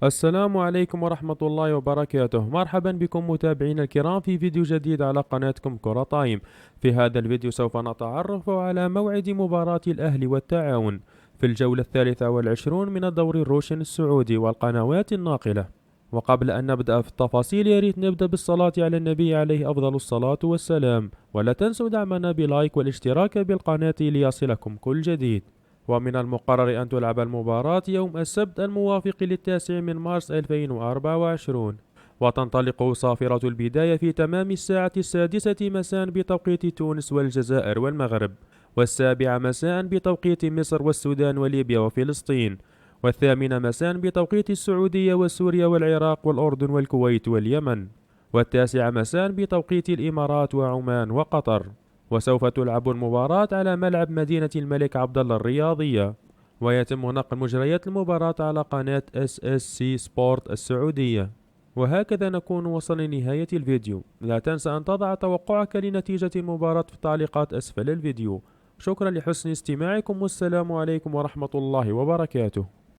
السلام عليكم ورحمة الله وبركاته. مرحبا بكم متابعينا الكرام في فيديو جديد على قناتكم كرة تايم. في هذا الفيديو سوف نتعرف على موعد مباراة الأهلي والتعاون في الجولة 23 من الدوري الروشن السعودي والقنوات الناقلة. وقبل أن نبدأ في التفاصيل ياريت نبدأ بالصلاة على النبي عليه أفضل الصلاة والسلام، ولا تنسوا دعمنا بلايك والاشتراك بالقناة ليصلكم كل جديد. ومن المقرر أن تلعب المباراة يوم السبت الموافق للتاسع من مارس 2024، وتنطلق صافرة البداية في تمام الساعة 6 مساء بتوقيت تونس والجزائر والمغرب، والسابعة مساء بتوقيت مصر والسودان وليبيا وفلسطين، والثامنة مساء بتوقيت السعودية وسوريا والعراق والأردن والكويت واليمن، والتاسعة مساء بتوقيت الإمارات وعمان وقطر. وسوف تلعب المباراة على ملعب مدينة الملك عبدالله الرياضية، ويتم نقل مجريات المباراة على قناة SSC سبورت السعودية. وهكذا نكون وصلنا لنهاية الفيديو. لا تنسى أن تضع توقعك لنتيجة المباراة في التعليقات أسفل الفيديو. شكرا لحسن استماعكم، والسلام عليكم ورحمة الله وبركاته.